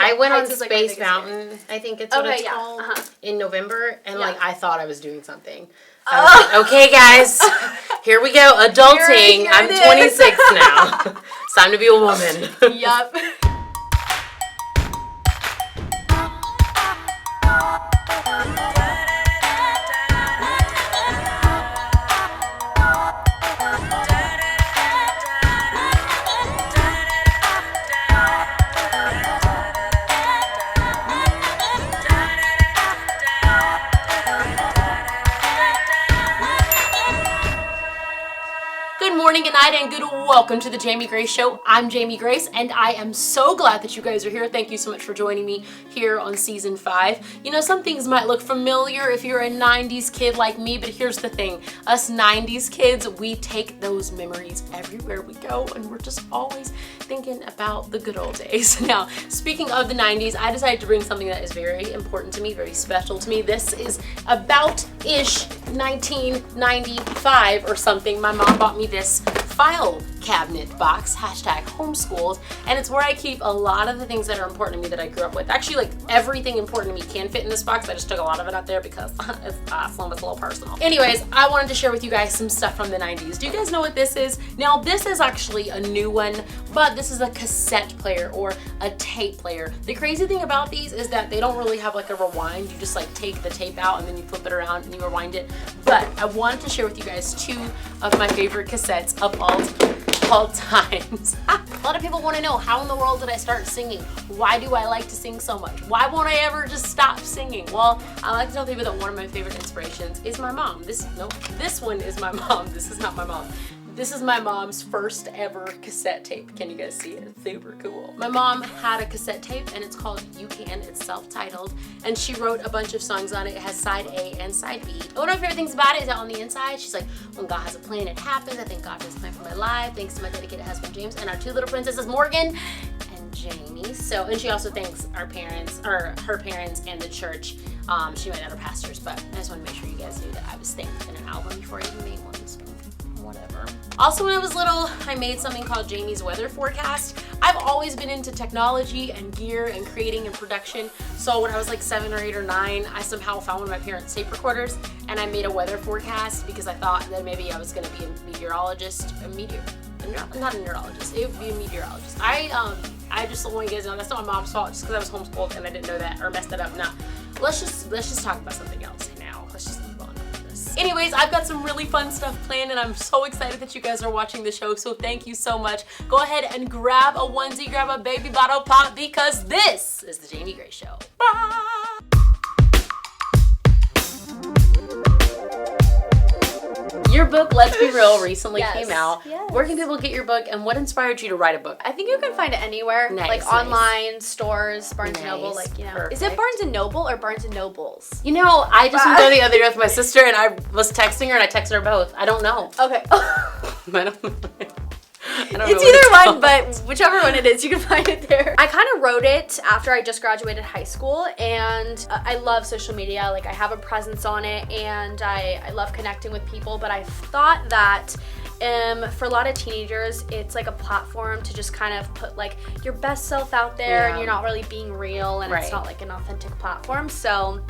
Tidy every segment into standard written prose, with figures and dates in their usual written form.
I went on Space Mountain, I think it's what it's called, in November, and like I thought I was doing something. I was like, okay, guys, here we go, adulting. I'm 26 now. It's time to be a woman. Yup. Morning, good night, and good welcome to the Jamie Grace Show. I'm Jamie Grace, and I am so glad that you guys are here. Thank you so much for joining me here on season 5. You know, some things might look familiar if you're a 90s kid like me, but here's the thing. Us 90s kids, we take those memories everywhere we go, and we're just always thinking about the good old days. Now, speaking of the 90s, I decided to bring something that is very important to me, very special to me. This is about-ish 1995 or something. My mom bought me this file cabinet box, hashtag homeschooled, and it's where I keep a lot of the things that are important to me that I grew up with. Actually, like everything important to me can fit in this box. I just took a lot of it out there because it's awesome, it's a little personal. Anyways, I wanted to share with you guys some stuff from the 90s. Do you guys know what this is? Now, this is actually a new one, but this is a cassette player or a tape player. The crazy thing about these is that they don't really have like a rewind. You just like take the tape out and then you flip it around and you rewind it. But I wanted to share with you guys 2 of my favorite cassettes of all times. A lot of people want to know, how in the world did I start singing? Why do I like to sing so much? Why won't I ever just stop singing? Well, I like to tell people that one of my favorite inspirations is my mom. This one is my mom. This is not my mom. This is my mom's first ever cassette tape. Can you guys see it? It's super cool. My mom had a cassette tape and it's called You Can. It's self-titled, and she wrote a bunch of songs on it. It has side A and side B. One of my favorite things about it is that on the inside, she's like, when God has a plan, it happens. I thank God for his plan for my life. Thanks to my dedicated husband, James, and our 2 little princesses, Morgan and Jamie. So, and she also thanks our parents, or her parents and the church. She might not have pastors, but I just want to make sure you guys knew that I was thanked in an album before I even made one. So whatever. Also, when I was little, I made something called Jamie's Weather Forecast. I've always been into technology and gear and creating and production. So when I was like 7 or 8 or 9, I somehow found one of my parents' tape recorders and I made a weather forecast because I thought that maybe I was going to be a meteorologist, not a neurologist, it would be a meteorologist. I just want you guys to know that's not my mom's fault, just because I was homeschooled and I didn't know that or messed that up. Now, let's just talk about something else now. Let's just move on with this. Anyways, I've got some really fun stuff planned and I'm so excited that you guys are watching the show, so thank you so much. Go ahead and grab a onesie, grab a baby bottle pop, because this is the Jamie Grace Show. Bye! Your book, Let's Be Real, recently came out. Yes. Where can people get your book, and what inspired you to write a book? I think you can find it anywhere, like online stores, Barnes & Noble, like, you know. Perfect. Is it Barnes & Noble or Barnes & Nobles? You know, I just went there the other day with my sister, and I was texting her, and I texted her both. I don't know. Okay. I don't know. It's either one, but whichever one it is, you can find it there. I kind of wrote it after I just graduated high school, and I love social media. Like, I have a presence on it, and I love connecting with people, but I thought that for a lot of teenagers, it's like a platform to just kind of put like your best self out there, and you're not really being real, and it's not like an authentic platform. So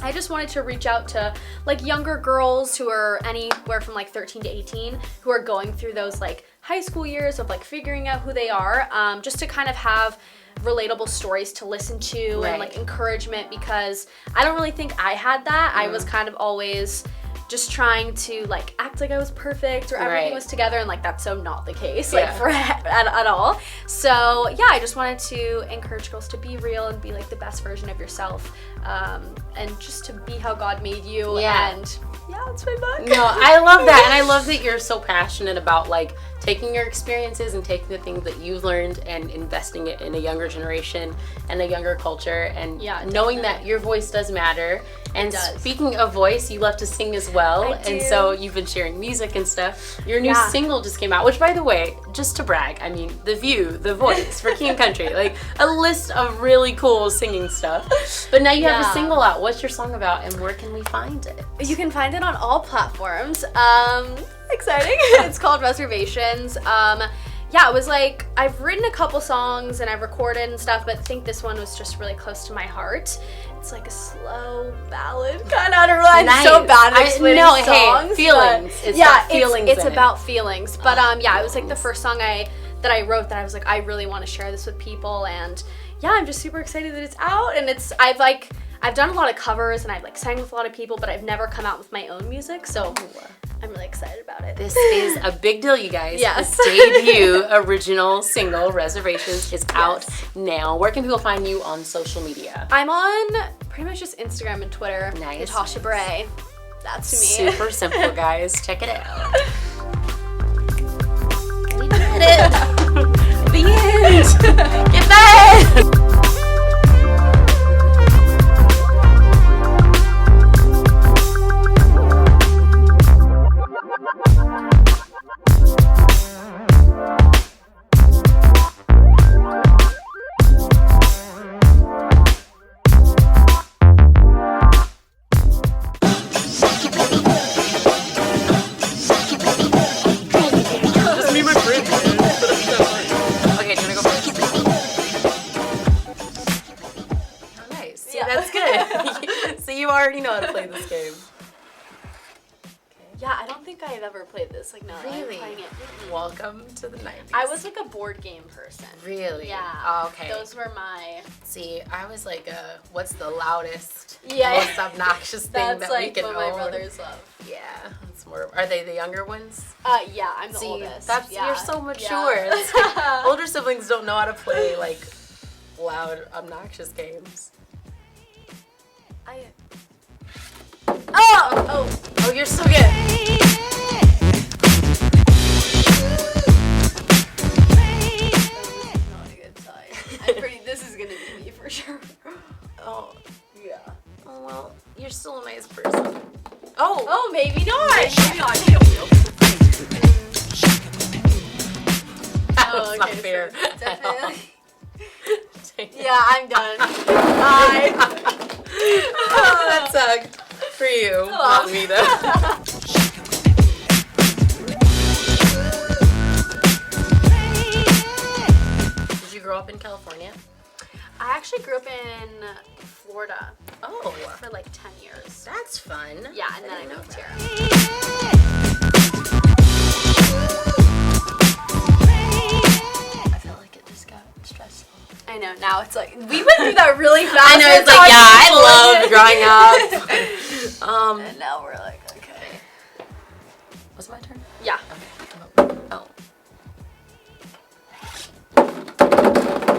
I just wanted to reach out to like younger girls who are anywhere from like 13 to 18 who are going through those like high school years of like figuring out who they are, just to kind of have relatable stories to listen to and like encouragement, because I don't really think I had that. I was kind of always just trying to like act like I was perfect or everything was together, and like that's so not the case like at all. So yeah, I just wanted to encourage girls to be real and be like the best version of yourself, and just to be how God made you. And yeah, that's my book. No, I love that, and I love that you're so passionate about like taking your experiences and taking the things that you've learned and investing it in a younger generation and a younger culture, and knowing that your voice does matter. And speaking of voice, you love to sing as well, and so you've been sharing music and stuff. Your new single just came out, which, by the way, just to brag, I mean, The View, The Voice for King Country, like a list of really cool singing stuff. But now you have a single out. What's your song about, and where can we find it? You can find it on all platforms. Exciting. It's called Reservations. yeah, it was like, I've written a couple songs and I've recorded and stuff, but I think this one was just really close to my heart. It's like a slow ballad kind of. I don't know. I'm so bad at explaining songs. Hey, feelings. It's about feelings. But yeah, it was like the first song that I wrote that I was like, I really want to share this with people, and yeah, I'm just super excited that it's out. And I've done a lot of covers and I've like sang with a lot of people, but I've never come out with my own music, so I'm really excited about it. This is a big deal, you guys. Yes. The debut original single, Reservations, is out now. Where can people find you on social media? I'm on pretty much just Instagram and Twitter. Nice. Natasha Bure. That's me. Super simple, guys. Check it out. We did it. The end. Get back. Already know how to play this game. Yeah, I don't think I've ever played this. Like, no, really? I'm playing it. Welcome to the 90s. I was like a board game person. Really? Yeah. Oh, okay. Those were my... See, I was like, what's the loudest, most obnoxious thing that we can own? That's like what my brothers love. Yeah, it's more. Are they the younger ones? Yeah, I'm the oldest. You're so mature. It's like, older siblings don't know how to play like loud, obnoxious games. Oh, you're so good. This is gonna be me for sure. Oh, yeah. Oh, well, you're still a nice person. Oh, maybe not. Maybe not. That's not fair. So definitely. Yeah, I'm done. Bye. Oh, that sucked. For you, not me though. Did you grow up in California? I actually grew up in Florida. Oh. For like 10 years. That's fun. Yeah, and then I moved here. I felt like it just got stressful. I know, now it's like, we went through that really fast. I know, it's like, yeah, I love growing up. And now we're like, okay. Was it my turn? Yeah. Okay. Oh.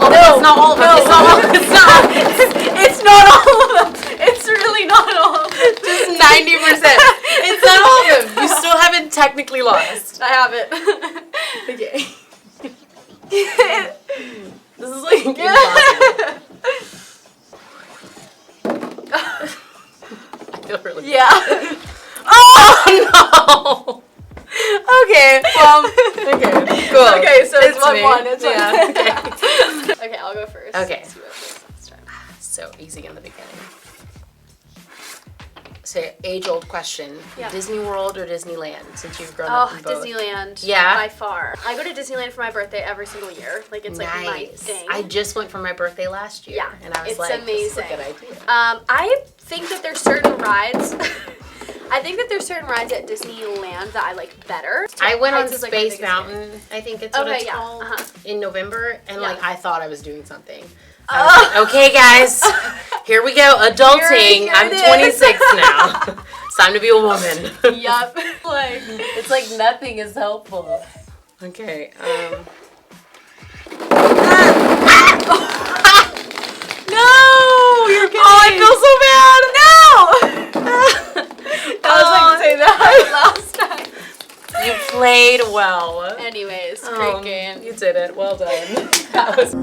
No, it's not all of them. No. It's not all of them. It's not all of them. It's really not all of them. Just 90%. It's not all of them. You still haven't technically lost. I haven't. Okay. This is like impossible. I feel really bad. Oh no! Okay, okay, cool. Okay, so it's 1-1. Okay. Okay, I'll go first. Okay. So easy in the beginning. So age-old question: Disneyworld or Disneyland? Since you've grown up in both. Disneyland. Yeah. By far. I go to Disneyland for my birthday every single year. Like it's like my thing. I just went for my birthday last year. Yeah. And I was like, amazing. This is a good idea. I think that there's certain rides. I think that there's certain rides at Disneyland that I like better. I went on Space Mountain. I think it's what it's called. In November, and like I thought I was doing something. Like, okay, guys, here we go. Adulting. I'm 26 now. It's time to be a woman. Yup. Like it's like nothing is helpful. Okay. No, you're kidding. Oh, I feel so bad. No. I was like to say that last time. You played well. Anyways, great game. You did it. Well done. That was.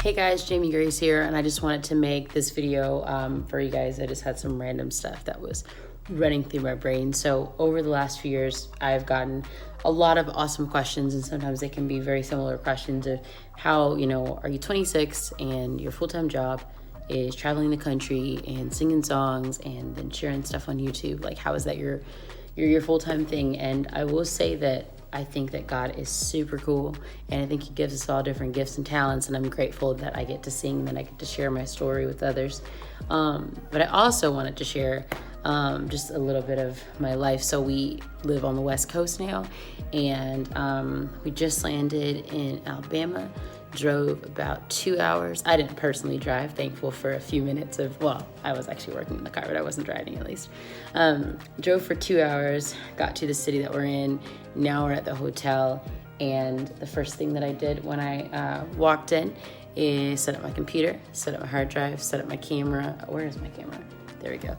Hey guys, Jamie Grace here, and I just wanted to make this video for you guys. I just had some random stuff that was running through my brain. So over the last few years, I've gotten a lot of awesome questions, and sometimes they can be very similar questions of how, you know, are you 26 and your full-time job is traveling the country and singing songs and then sharing stuff on YouTube? Like, how is that your you're your full-time thing. And I will say that I think that God is super cool, and I think he gives us all different gifts and talents, and I'm grateful that I get to sing and I get to share my story with others. But I also wanted to share just a little bit of my life. So we live on the West Coast now, and we just landed in Alabama, drove about 2 hours. I didn't personally drive, thankful for a few minutes of, well, I was actually working in the car, but I wasn't driving at least. Drove for 2 hours, got to the city that we're in. Now we're at the hotel, and the first thing that I did when I walked in is set up my computer, set up my hard drive, set up my camera. Where is my camera? There we go.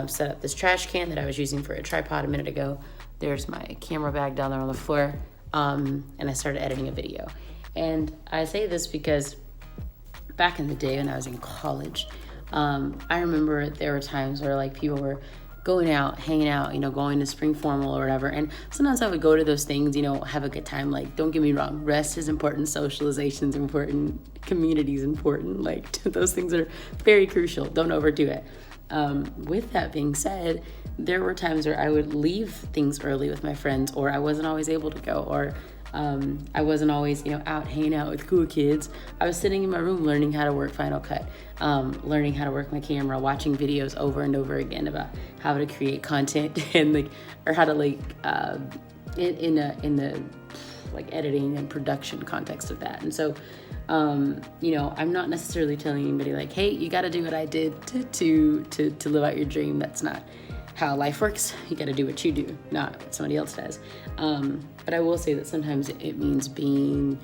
Set up this trash can that I was using for a tripod a minute ago. There's my camera bag down there on the floor. And I started editing a video. And I say this because back in the day when I was in college, I remember there were times where like people were going out, hanging out, going to spring formal or whatever. And sometimes I would go to those things, have a good time. Like, don't get me wrong, rest is important, socialization is important, community is important. Like, those things are very crucial. Don't overdo it. With that being said, there were times where I would leave things early with my friends, or I wasn't always able to go, or I wasn't always, out hanging out with cool kids. I was sitting in my room learning how to work Final Cut, learning how to work my camera, watching videos over and over again about how to create content and or how to in the editing and production context of that. And so, I'm not necessarily telling anybody like, hey, you got to do what I did to live out your dream. That's not how life works. You got to do what you do, not what somebody else does. But I will say that sometimes it means being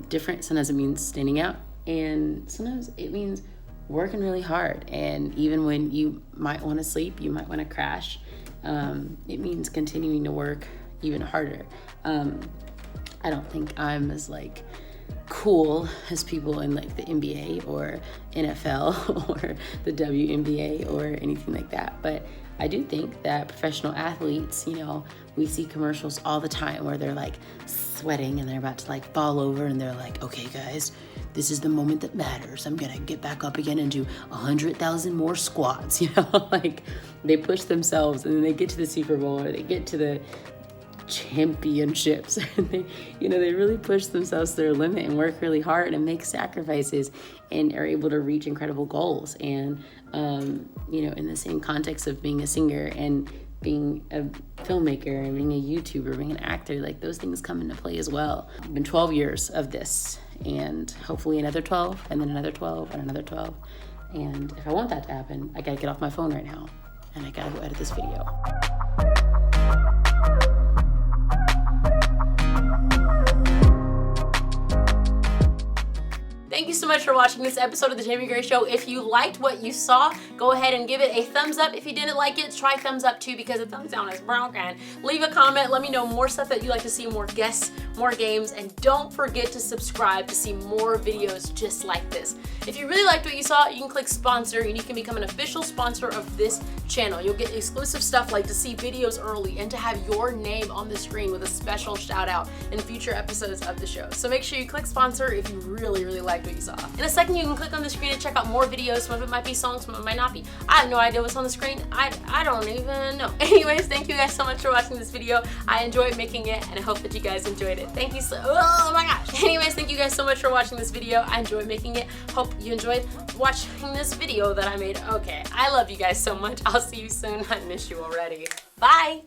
different. Sometimes it means standing out, and sometimes it means working really hard. And even when you might want to sleep, you might want to crash, it means continuing to work even harder. I don't think I'm as cool as people in the NBA or NFL or the WNBA or anything like that, but I do think that professional athletes, we see commercials all the time where they're sweating and they're about to fall over, and they're like, okay guys, this is the moment that matters. I'm gonna get back up again and do 100,000 more squats. They push themselves, and then they get to the Super Bowl or they get to the championships, and they really push themselves to their limit and work really hard and make sacrifices and are able to reach incredible goals. And in the same context of being a singer and being a filmmaker and being a YouTuber, being an actor, those things come into play as well. It's been 12 years of this, and hopefully another 12, and then another 12, and another 12. And if I want that to happen, I gotta get off my phone right now, and I gotta go edit this video. Thank you so much for watching this episode of The Jamie Gray Show. If you liked what you saw, go ahead and give it a thumbs up. If you didn't like it, try thumbs up too, because a thumbs down is broken. Leave a comment. Let me know more stuff that you'd like to see, more guests, more games, and don't forget to subscribe to see more videos just like this. If you really liked what you saw, you can click sponsor and you can become an official sponsor of this channel. You'll get exclusive stuff like to see videos early and to have your name on the screen with a special shout out in future episodes of the show. So make sure you click sponsor if you really, really liked what you saw. In a second, you can click on the screen and check out more videos. Some of it might be songs, some of it might not be. I have no idea what's on the screen. I don't even know. Anyways, thank you guys so much for watching this video. I enjoyed making it, and I hope that you guys enjoyed it. Thank you so, oh my gosh. Anyways, thank you guys so much for watching this video. I enjoyed making it. Hope you enjoyed watching this video that I made. Okay, I love you guys so much. I'll see you soon. I miss you already. Bye.